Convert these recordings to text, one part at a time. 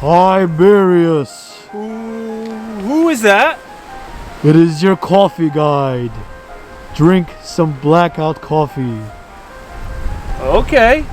Tiberious. Who is that? It is your coffee guide. Drink some blackout coffee. Okay.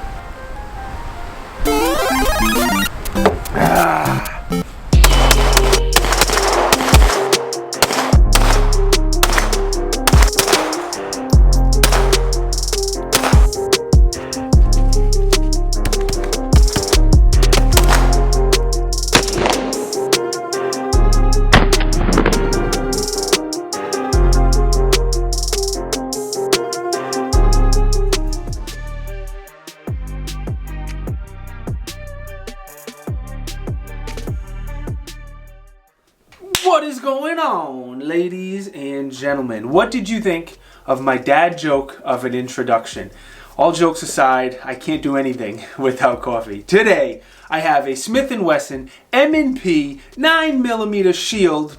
What is going on, ladies and gentlemen? What did you think of my dad joke of an introduction? All jokes aside, I can't do anything without coffee. Today, I have a Smith & Wesson M&P 9mm Shield,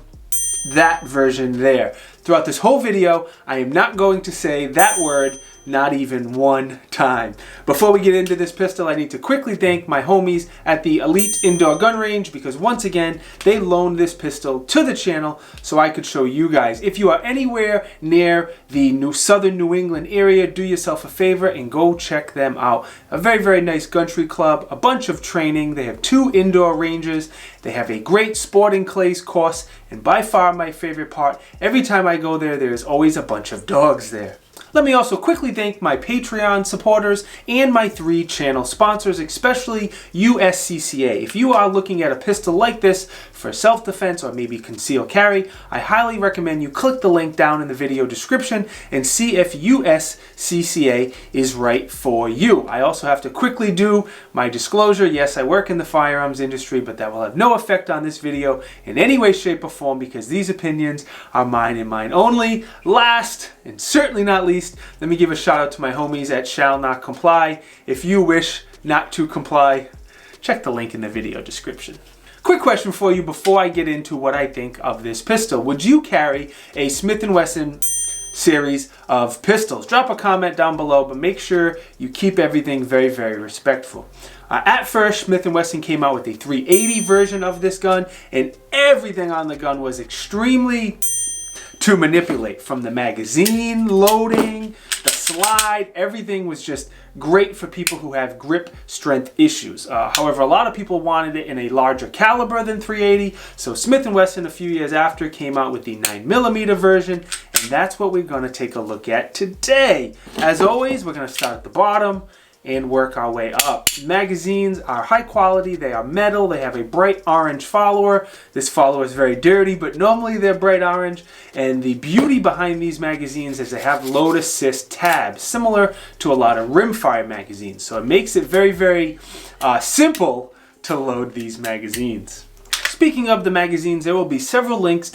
that version there. Throughout this whole video, I am not going to say that word not even one time. Before we get into this pistol, I need to quickly thank my homies at the Elite Indoor Gun Range because once again, they loaned this pistol to the channel so I could show you guys. If you are anywhere near the southern New England area, do yourself a favor and go check them out. A very, very nice country club, a bunch of training. They have 2 indoor ranges. They have a great sporting clays course, and by far my favorite part, every time I go there, there is always a bunch of dogs there. Let me also quickly thank my Patreon supporters and my 3 channel sponsors, especially USCCA. If you are looking at a pistol like this for self-defense or maybe concealed carry, I highly recommend you click the link down in the video description and see if USCCA is right for you. I also have to quickly do my disclosure. Yes, I work in the firearms industry, but that will have no effect on this video in any way, shape, or form because these opinions are mine and mine only. Last, and certainly not least, let me give a shout out to my homies at Shall Not Comply. If you wish not to comply, check the link in the video description. Quick question for you before I get into what I think of this pistol. Would you carry a Smith & Wesson series of pistols? Drop a comment down below, but make sure you keep everything very, very respectful. At first, Smith & Wesson came out with a 380 version of this gun, and everything on the gun was extremely to manipulate, from the magazine loading, the slide, everything was just great for people who have grip strength issues. However, a lot of people wanted it in a larger caliber than 380, so Smith & Wesson a few years after came out with the 9mm version, and that's what we're going to take a look at today. As always, we're going to start at the bottom and work our way up. Magazines are high quality, they are metal, they have a bright orange follower. This follower is very dirty, but normally they're bright orange. And the beauty behind these magazines is they have load assist tabs, similar to a lot of rimfire magazines. So it makes it very, very simple to load these magazines. Speaking of the magazines, there will be several links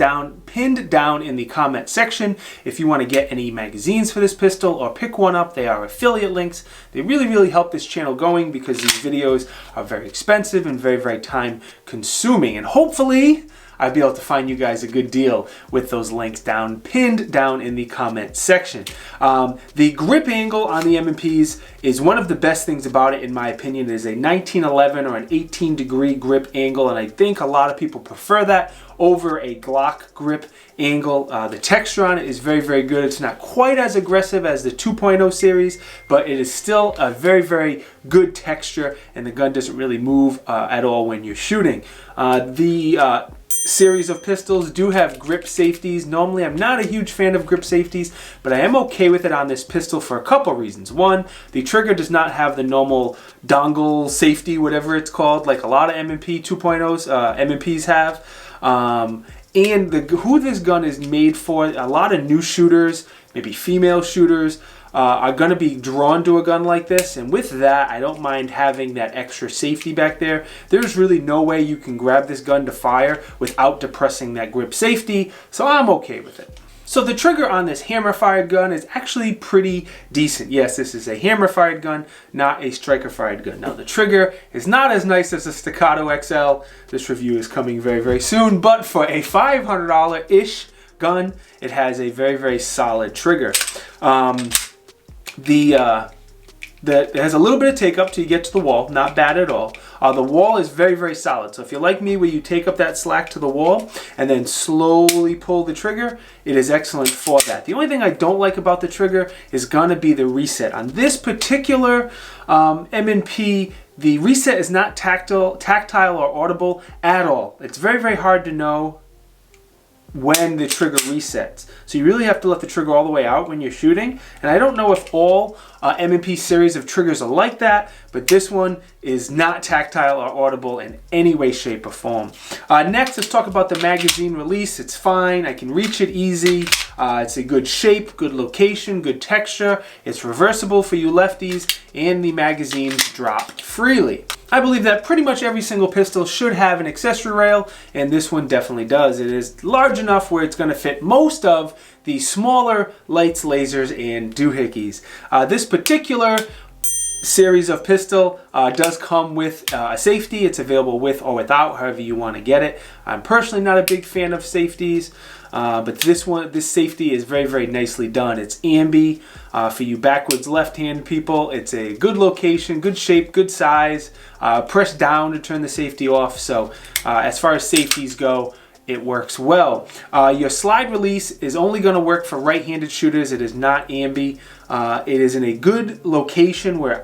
pinned down in the comment section. If you want to get any magazines for this pistol or pick one up, they are affiliate links. They really, really help this channel going because these videos are very expensive and very, very time consuming. And hopefully, I'll be able to find you guys a good deal with those links pinned down in the comment section. The grip angle on the M&Ps is one of the best things about it, in my opinion. It is a 1911 or an 18-degree grip angle, and I think a lot of people prefer that over a Glock grip angle. The texture on it is very, very good. It's not quite as aggressive as the 2.0 series, but it is still a very, very good texture, and the gun doesn't really move at all when you're shooting. The series of pistols do have grip safeties. Normally, I'm not a huge fan of grip safeties, but I am okay with it on this pistol for a couple reasons. One, the trigger does not have the normal dongle safety, whatever it's called, like a lot of M&P 2.0s, M&Ps have. And who this gun is made for, a lot of new shooters, maybe female shooters, are going to be drawn to a gun like this, and with that, I don't mind having that extra safety back there. There's really no way you can grab this gun to fire without depressing that grip safety, so I'm okay with it. So the trigger on this hammer-fired gun is actually pretty decent. Yes, this is a hammer-fired gun, not a striker-fired gun. Now the trigger is not as nice as the Staccato XL. This review is coming very, very soon, but for a $500-ish gun, it has a very, very solid trigger. The that has a little bit of take up till you get to the wall. Not bad at all. The wall is very, very solid. So if you're like me where you take up that slack to the wall and then slowly pull the trigger, it is excellent for that. The only thing I don't like about the trigger is going to be the reset. On this particular M&P, the reset is not tactile or audible at all. It's very, very hard to know when the trigger resets. So you really have to let the trigger all the way out when you're shooting. And I don't know if all M&P series of triggers are like that, but this one is not tactile or audible in any way, shape, or form. Next, let's talk about the magazine release. It's fine. I can reach it easy. It's a good shape, good location, good texture. It's reversible for you lefties, and the magazines drop freely. I believe that pretty much every single pistol should have an accessory rail, and this one definitely does. It is large enough where it's going to fit most of the smaller lights, lasers, and doohickeys. This particular series of pistol does come with a safety. It's available with or without, however you want to get it. I'm personally not a big fan of safeties, but this safety is very, very nicely done. It's ambi for you backwards left-hand people. It's a good location, good shape, good size. Press down to turn the safety off. So as far as safeties go, it works well. Your slide release is only going to work for right-handed shooters. It is not ambi. It is in a good location where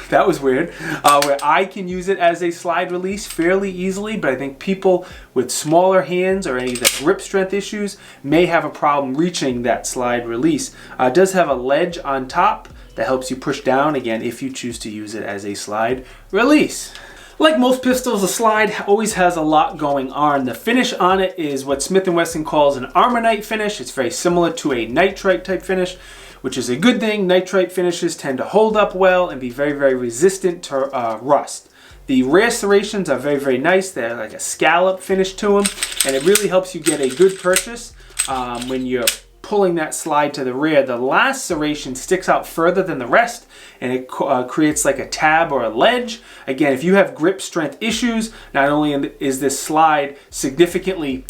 that was weird, where I can use it as a slide release fairly easily, but I think people with smaller hands or any of the grip strength issues may have a problem reaching that slide release. It does have a ledge on top that helps you push down, again, if you choose to use it as a slide release. Like most pistols, the slide always has a lot going on. The finish on it is what Smith & Wesson calls an Armornite finish. It's very similar to a nitrite type finish, which is a good thing. Nitrite finishes tend to hold up well and be very, very resistant to rust. The rear serrations are very, very nice. They're like a scallop finish to them, and it really helps you get a good purchase when you're pulling that slide to the rear. The last serration sticks out further than the rest, and it creates like a tab or a ledge. Again, if you have grip strength issues, not only is this slide significantly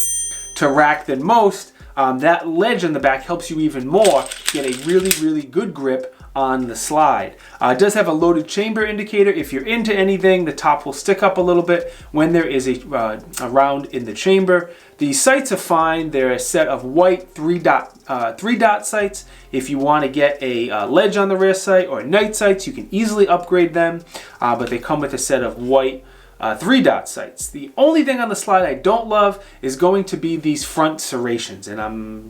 to rack than most, that ledge in the back helps you even more get a really, really good grip on the slide. It does have a loaded chamber indicator. If you're into anything, the top will stick up a little bit when there is a round in the chamber. The sights are fine. They're a set of white three dot sights. If you want to get a ledge on the rear sight or night sights, you can easily upgrade them, but they come with a set of white 3-dot sights. The only thing on the slide I don't love is going to be these front serrations, and I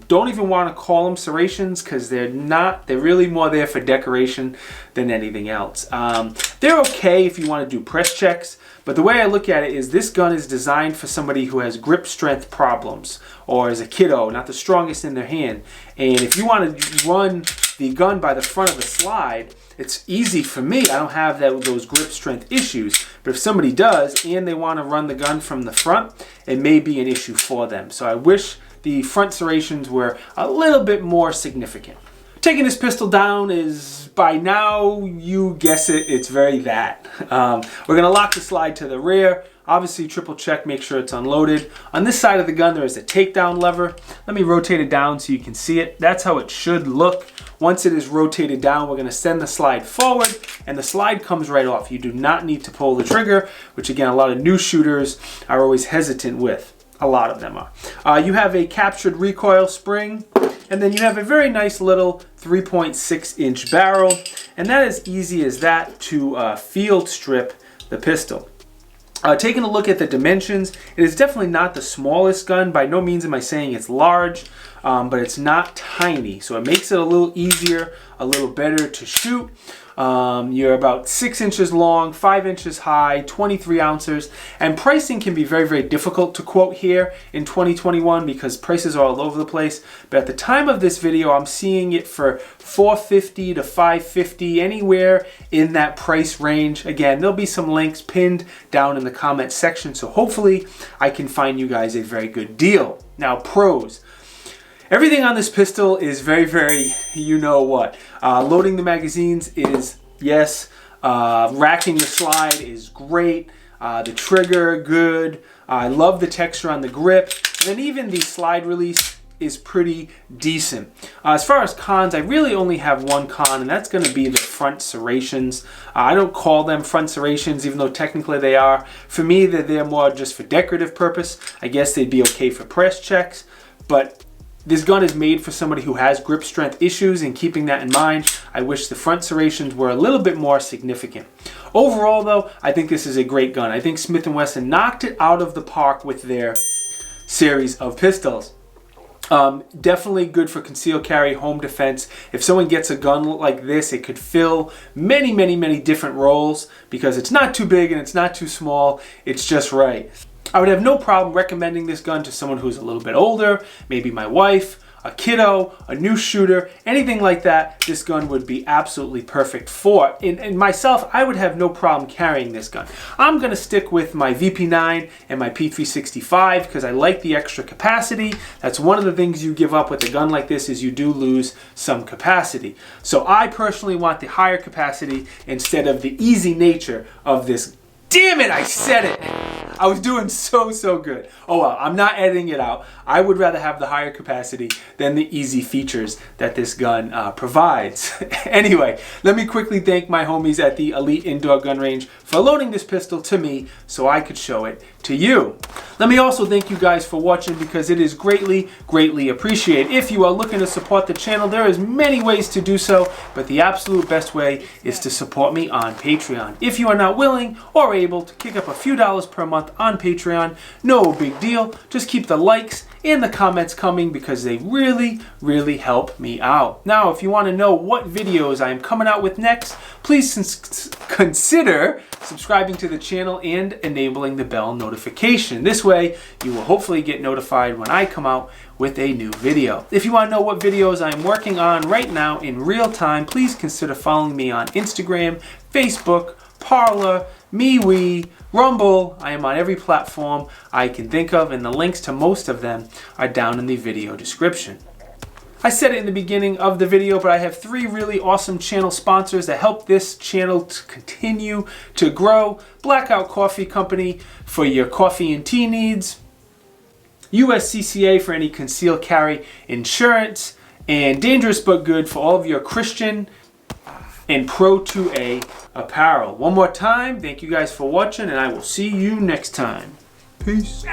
don't even want to call them serrations because they're not. They're really more there for decoration than anything else. They're okay if you want to do press checks, but the way I look at it is this gun is designed for somebody who has grip strength problems or is a kiddo, not the strongest in their hand. And if you want to run the gun by the front of the slide, it's easy for me. I don't have those grip strength issues. But if somebody does and they want to run the gun from the front, it may be an issue for them. So I wish the front serrations were a little bit more significant. Taking this pistol down is, by now, you guess it, it's very that. We're going to lock the slide to the rear. Obviously, triple check, make sure it's unloaded. On this side of the gun, there is a takedown lever. Let me rotate it down so you can see it. That's how it should look. Once it is rotated down, we're going to send the slide forward, and the slide comes right off. You do not need to pull the trigger, which again, a lot of new shooters are always hesitant with. A lot of them are. You have a captured recoil spring, and then you have a very nice little 3.6-inch barrel, and that is easy as that to field strip the pistol. Taking a look at the dimensions, it is definitely not the smallest gun. By no means am I saying it's large, but it's not tiny. So it makes it a little easier, a little better to shoot. You're about 6 inches long, 5 inches high, 23 ounces. And pricing can be very, very difficult to quote here in 2021 because prices are all over the place. But at the time of this video, I'm seeing it for $450 to $550, anywhere in that price range. Again, there'll be some links pinned down in the comment section. So hopefully I can find you guys a very good deal. Now, pros. Everything on this pistol is very, very, you know what. Loading the magazines is, yes. Racking the slide is great. The trigger, good. I love the texture on the grip. And then even the slide release is pretty decent. As far as cons, I really only have one con, and that's going to be the front serrations. I don't call them front serrations, even though technically they are. For me, they're more just for decorative purpose. I guess they'd be okay for press checks, but this gun is made for somebody who has grip strength issues, and keeping that in mind, I wish the front serrations were a little bit more significant. Overall though, I think this is a great gun. I think Smith & Wesson knocked it out of the park with their series of pistols. Definitely good for concealed carry, home defense. If someone gets a gun like this, it could fill many, many, many different roles because it's not too big and it's not too small. It's just right. I would have no problem recommending this gun to someone who's a little bit older, maybe my wife, a kiddo, a new shooter, anything like that. This gun would be absolutely perfect for. And myself, I would have no problem carrying this gun. I'm going to stick with my VP9 and my P365 because I like the extra capacity. That's one of the things you give up with a gun like this, is you do lose some capacity. So I personally want the higher capacity instead of the easy nature of this. Damn it, I said it! I was doing so good. Oh well, I'm not editing it out. I would rather have the higher capacity than the easy features that this gun provides. Anyway, let me quickly thank my homies at the Elite Indoor Gun Range for loaning this pistol to me so I could show it to you. Let me also thank you guys for watching because it is greatly appreciated. If you are looking to support the channel, there is many ways to do so, but the absolute best way is to support me on Patreon. If you are not willing or able to kick up a few dollars per month on Patreon, no big deal. Just keep the likes and the comments coming because they really help me out. Now, if you want to know what videos I am coming out with next, please consider subscribing to the channel and enabling the bell notification. This way, you will hopefully get notified when I come out with a new video. If you want to know what videos I'm working on right now in real time, please consider following me on Instagram, Facebook, Parler, MeWe, Rumble. I am on every platform I can think of, and the links to most of them are down in the video description. I said it in the beginning of the video, but I have 3 really awesome channel sponsors that help this channel to continue to grow. Blackout Coffee Company for your coffee and tea needs, USCCA for any concealed carry insurance, and Dangerous But Good for all of your Christian and Pro 2A apparel. One more time, thank you guys for watching, and I will see you next time. Peace.